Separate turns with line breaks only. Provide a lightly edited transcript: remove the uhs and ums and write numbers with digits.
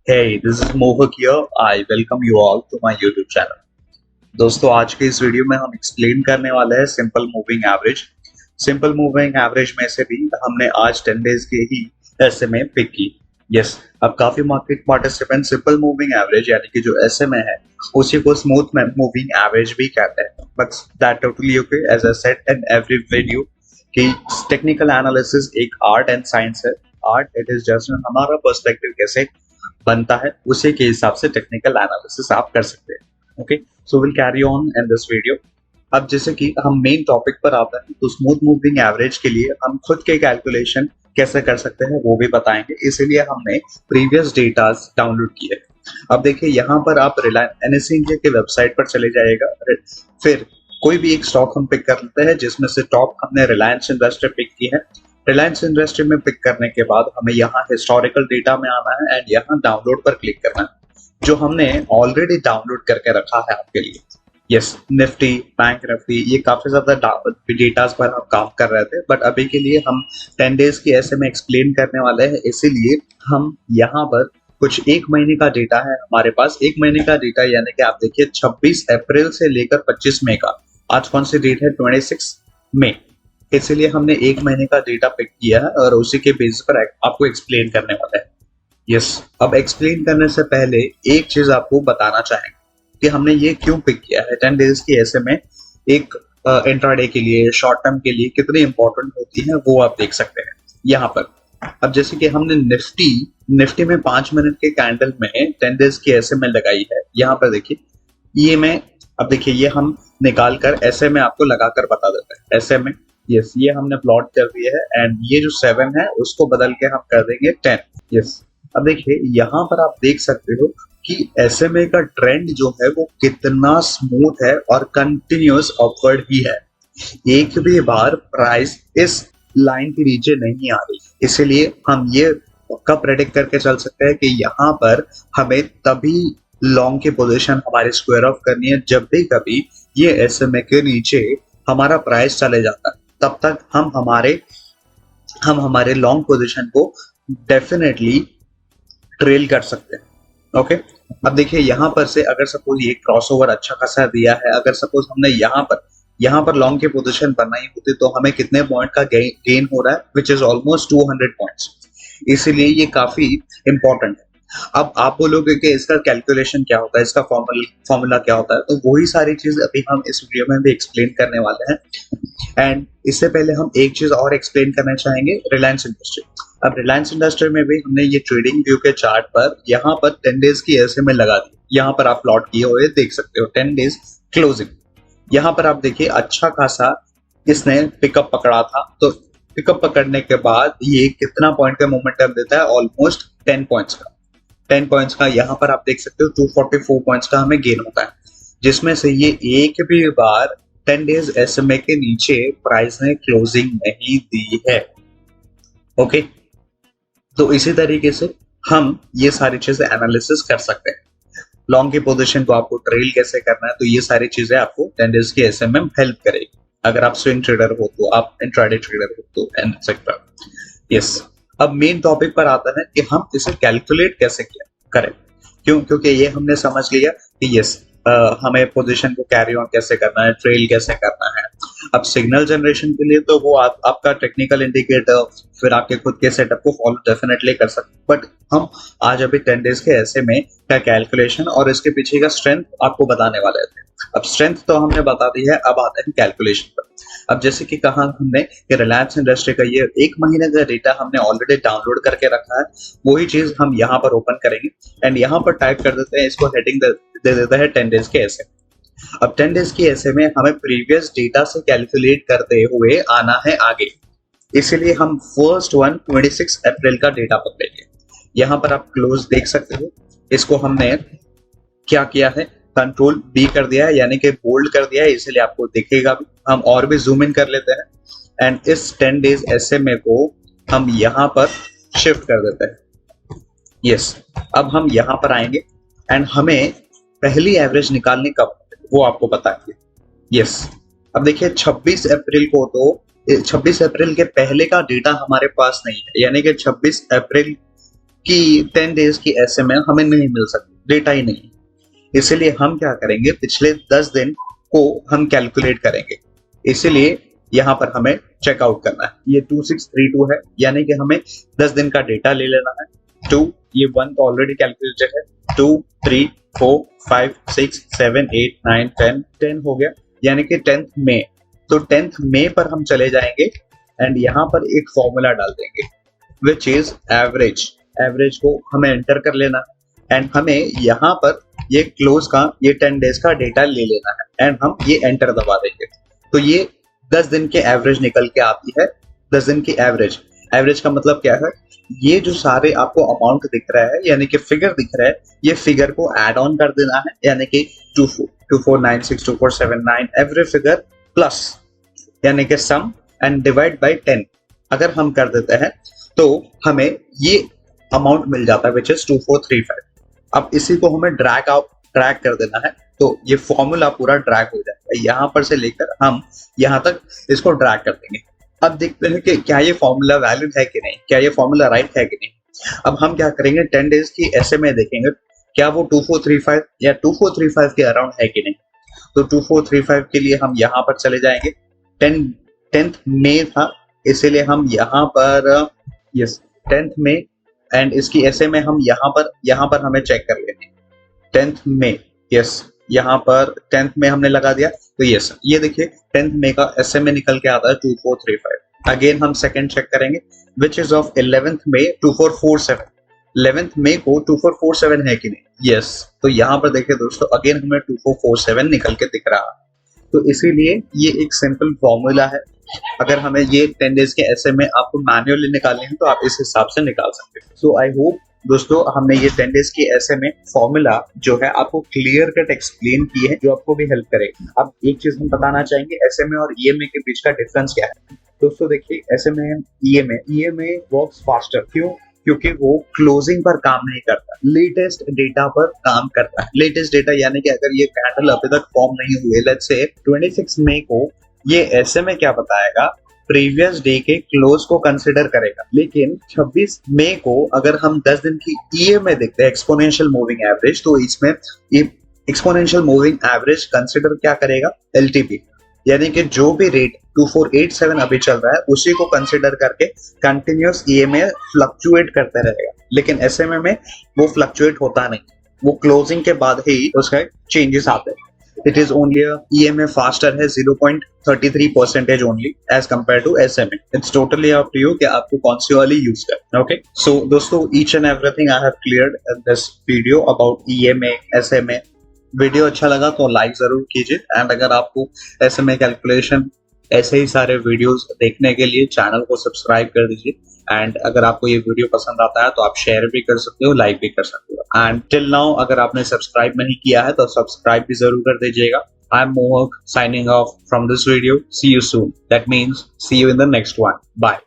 Hey, this is Mohak here. I welcome you all to my YouTube channel. दोस्तों आज के इस video में हम एक्सप्लेन करने वाले हैं simple moving average. Simple moving average में से भी हमने आज 10 डेज के ही एसएमए पिक की। यस, अब काफी market participant simple moving average यानी कि जो एसएमए है उसी को स्मूथ मूविंग एवरेज भी कहते हैं। But that totally okay. As I said in every video कि टेक्निकल एनालिसिस एक आर्ट एंड साइंस है। आर्ट इट इज जस्ट हमारा पर्सपेक्टिव कैसे बनता है उसी के हिसाब से टेक्निकल एनालिसिस आप कर सकते हैं। Okay, so will carry on in this video. अब जैसे कि हम मेन टॉपिक पर आते हैं तो स्मूथ मूविंग एवरेज के लिए हम खुद के कैलकुलेशन कैसे कर सकते हैं वो भी बताएंगे, इसीलिए हमने प्रीवियस डेटास डाउनलोड किए। अब देखिए यहाँ पर आप रिलायंस एनएससी इंडिया के वेबसाइट पर चले जाइएगा, फिर कोई भी एक स्टॉक हम पिक कर लेते हैं जिसमें से टॉप हमने रिलायंस इंडस्ट्री पिक की है। रिलायंस इंडस्ट्री में पिक करने के बाद हमें यहाँ हिस्टोरिकल डेटा में आना है एंड यहाँ डाउनलोड पर क्लिक करना है जो हमने ऑलरेडी डाउनलोड करके रखा है आपके लिए। यस, निफ्टी, बैंक निफ्टी, ये काफी ज्यादा डेटास पर हम काम कर रहे थे, बट अभी के लिए हम 10 डेज की ऐसे में एक्सप्लेन करने वाले हैं, इसीलिए हम यहाँ पर कुछ एक महीने का डेटा है हमारे पास। एक महीने का डेटा यानी कि आप देखिए 26 अप्रैल से लेकर 25 मई का। आज कौन सी डेट है? 26 मई। इसलिए हमने एक महीने का डेटा पिक किया है और उसी के बेसिस पर आपको एक्सप्लेन करने वाला है। यस, अब एक्सप्लेन करने से पहले एक चीज आपको बताना चाहेंगे कि हमने ये क्यों पिक किया है। 10 डेज की ऐसे में एक इंट्राडे के लिए, शॉर्ट टर्म के लिए कितनी इंपॉर्टेंट होती है वो आप देख सकते हैं यहाँ पर। अब जैसे कि हमने निफ्टी में 5 मिनट के कैंडल में 10 डेज की ऐसे में लगाई है। यहाँ पर देखिए ये मैं, अब देखिए ये हम निकाल कर ऐसे में आपको लगाकर बता देते हैं। ऐसे में यस, ये हमने प्लॉट कर दिया है एंड ये जो 7 है उसको बदल के हम कर देंगे 10। यस, अब देखिए यहाँ पर आप देख सकते हो कि एसएमए का ट्रेंड जो है वो कितना स्मूथ है और कंटिन्यूअस अपवर्ड ही है। एक भी बार प्राइस इस लाइन के नीचे नहीं आ रही, इसीलिए हम ये पक्का प्रेडिक्ट करके चल सकते हैं कि यहाँ पर हमें तभी लॉन्ग की पोजीशन हमारी स्क्वायर ऑफ करनी है जब भी कभी ये एसएमए के नीचे हमारा प्राइस चले जाता है। तब तक हम हमारे लॉन्ग पोजीशन को डेफिनेटली ट्रेल कर सकते हैं। ओके, अब देखिए यहाँ पर से अगर सपोज ये क्रॉसओवर अच्छा खासा दिया है, अगर सपोज हमने यहाँ पर लॉन्ग की पोजीशन बनाई होती तो हमें कितने पॉइंट का गेन हो रहा है, विच इज ऑलमोस्ट 200 पॉइंट्स। इसीलिए ये काफी इंपॉर्टेंट है। अब आप बोलोगे कि इसका कैलकुलेशन क्या होता है, इसका फॉर्मूला क्या होता है, तो वही सारी चीज अभी हम इस वीडियो में भी एक्सप्लेन करने वाले हैं। एंड इससे पहले हम एक चीज और एक्सप्लेन करना चाहेंगे, रिलायंस इंडस्ट्री। अब रिलायंस इंडस्ट्री में भी हमने ये ट्रेडिंग व्यू के चार्ट पर यहाँ पर 10 डेज की ऐसे में लगा दी। यहाँ पर आप प्लॉट किए हुए देख सकते हो 10 डेज क्लोजिंग। यहाँ पर आप देखिए अच्छा खासा इसने पिकअप पकड़ा था, तो पिकअप पकड़ने के बाद ये कितना पॉइंट का मोमेंटम देता है? ऑलमोस्ट 10 पॉइंट्स का। 10 पॉइंट्स का यहाँ पर आप देख सकते हो 244 पॉइंट्स का हमें गेन होता है, जिसमें से ये एक भी बार 10 डेज एसएमए के नीचे प्राइस ने क्लोजिंग नहीं दी है। ओके, तो इसी तरीके से हम ये सारी चीजें एनालिसिस कर सकते हैं। लॉन्ग की पोजीशन को आपको ट्रेल कैसे करना है, तो ये सारी चीजें आपको 10 डेज के एसएमए में हेल्प करेगी। अगर आप स्विंग ट्रेडर हो तो, आप इंट्राडे ट्रेडर हो तो, एटसेट्रा। यस, अब मेन टॉपिक पर आता है कि हम इसे कैलकुलेट कैसे किया करें। क्योंकि ये हमने समझ लिया कि यस हमें पोजीशन को कैरी ऑन कैसे करना है, ट्रेल कैसे करना है। अब सिग्नल जनरेशन के लिए तो वो आपका टेक्निकल इंडिकेटर, फिर आपके खुद के सेटअप को फॉलो डेफिनेटली कर सकते हैं, बट हम आज अभी 10 डेज के ऐसे में का कैलकुलेशन और इसके पीछे का स्ट्रेंथ आपको बताने वाले थे। अब स्ट्रेंथ तो हमने बता दी है, अब आते हैं कैलकुलेशन पर। अब जैसे कि कहा हमने कि रिलायंस इंडस्ट्री का ये एक महीने का डेटा हमने ऑलरेडी डाउनलोड करके रखा है, वही चीज हम यहाँ पर ओपन करेंगे एंड यहाँ पर टाइप कर देते हैं, इसको हेडिंग दे देता है 10 डेज के ऐसे। अब 10 डेज की ऐसे में हमें प्रीवियस डेटा से कैलकुलेट करते हुए आना है आगे, इसीलिए हम फर्स्ट 26 अप्रैल का डेटा पकड़ेंगे। यहाँ पर आप क्लोज देख सकते हो, इसको हमने क्या किया है, कंट्रोल बी कर दिया है यानी कि बोल्ड कर दिया है, इसलिए आपको दिखेगा भी। हम और भी जूम इन कर लेते हैं एंड इस 10 डेज एसएमए को हम यहाँ पर शिफ्ट कर देते हैं। यस, अब हम यहाँ पर आएंगे एंड हमें पहली एवरेज निकालनी कब वो आपको बताएंगे। यस, अब देखिए 26 अप्रैल को, तो 26 अप्रैल के पहले का डेटा हमारे पास नहीं है, यानी कि 26 अप्रैल कि 10 डेज की एसएमए हमें नहीं मिल सकती, डेटा ही नहीं। इसलिए हम क्या करेंगे, पिछले 10 दिन को हम कैलकुलेट करेंगे। इसीलिए यहाँ पर हमें चेकआउट करना है। ये 2632 है, यानी कि हमें 10 दिन का डेटा ले लेना है। 2, ये 1 तो ऑलरेडी कैलकुलेटेड है। 2, 3, 4, 5, 6, 7, 8, 9, 10 हो गया, यानी कि 10th मई। तो 10th मई पर हम चले जाएंगे एंड यहाँ पर एक फॉर्मूला डाल देंगे विच इज एवरेज। एवरेज को हमें एंटर कर लेना है एंड हमें यहाँ पर ये क्लोज का, ये 10 डेज का डेटा ले लेना है एंड हम ये एंटर दबा देंगे। तो ये 10 दिन के एवरेज निकल के आती है। 10 दिन की एवरेज, एवरेज का मतलब क्या है, ये जो सारे आपको अमाउंट दिख रहा है यानी कि फिगर दिख रहा है, ये फिगर को ऐड ऑन कर देना है, यानी कि 2496, 2479 एवरी फिगर प्लस यानी कि सम एंड डिवाइड बाय 10 अगर हम कर देते हैं तो हमें ये अमाउंट मिल जाता है विच इज 2435। अब इसी को हमें ड्रैग कर देना है, तो ये फॉर्मूला पूरा ड्रैग हो जाएगा। यहाँ पर से लेकर हम यहाँ तक इसको ड्रैग कर देंगे। अब देखते हैं कि क्या ये फॉर्मूला वैलिड है कि नहीं, क्या ये फॉर्मूला राइट है कि नहीं। अब हम क्या करेंगे, 10 डेज की एसएमए देखेंगे, क्या वो 2435 या 2435 के अराउंड है कि नहीं। तो 2435 के लिए हम यहाँ पर चले जाएंगे। 10th मई था, इसीलिए हम यहाँ पर यस 10th मई एंड इसकी एसएमए हम यहाँ पर हमें चेक कर लेंगे। 10th मई, यस यहाँ पर 10th मई हमने लगा दिया, तो यस ये देखिए 10th मई का एसएमए निकल के आता है 2435। अगेन हम सेकंड चेक करेंगे which is of 11th May 2447। 11th मई को 2447 है कि नहीं, यस। तो यहाँ पर देखिए दोस्तों अगेन हमें 2447 निकल के दिख रहा है। तो इसीलिए ये एक सिंपल फॉर्मूला है। अगर हमें ये 10 डेज के एसएमए आपको मैन्युअली निकालने हैं तो आप इस हिसाब से निकाल सकते हैं। सो आई होप दोस्तों हमने ये 10 डेज की एसएमए फॉर्मूला जो है आपको क्लियर कट एक्सप्लेन की है, जो आपको भी हेल्प करेगा। अब एक चीज हम बताना चाहेंगे, एसएमए और ईएमए के बीच का डिफरेंस क्या है। दोस्तों देखिए एसएमए ईएमए वर्क्स फास्टर, क्यों? क्योंकि वो क्लोजिंग पर काम नहीं करता, लेटेस्ट डेटा पर काम करता है। लेटेस्ट डेटा यानी कि अगर ये कैंडल अभी तक फॉर्म नहीं हुए, लेट्स से 26 मई को, ये एसएमए क्या बताएगा, प्रीवियस डे के क्लोज को कंसिडर करेगा। लेकिन 26 मई को अगर हम 10 दिन की ईएमए देखते हैं, एक्सपोनेंशियल मूविंग एवरेज, तो इसमें ये एक्सपोनेंशियल मूविंग एवरेज कंसिडर क्या करेगा, एलटीपी, यानी कि जो भी रेट 2487 अभी चल रहा है उसी को कंसिडर करके कंटिन्यूअस ईएमए फ्लक्चुएट करते रहेगा। लेकिन एसएमए में वो फ्लक्चुएट होता नहीं, वो क्लोजिंग के बाद ही उसका चेंजेस आते हैं। It is only a EMA faster है 0.33% only as compared to SMA. It's totally up to you कि आपको कौन सी वाली यूज करना है। Okay, so दोस्तों each and everything I have cleared in this video about EMA, SMA. Video अच्छा लगा तो लाइक जरूर कीजिए एंड अगर आपको SMA कैलकुलेशन ऐसे ही सारे वीडियोस देखने के लिए चैनल को सब्सक्राइब कर दीजिए। एंड अगर आपको ये वीडियो पसंद आता है तो आप शेयर भी कर सकते हो, लाइक भी कर सकते हो। एंड टिल नाउ अगर आपने सब्सक्राइब नहीं किया है तो सब्सक्राइब भी जरूर कर दीजिएगा। आई एम मोहक signing off from this video. See you soon. That means see you in the next one. Bye.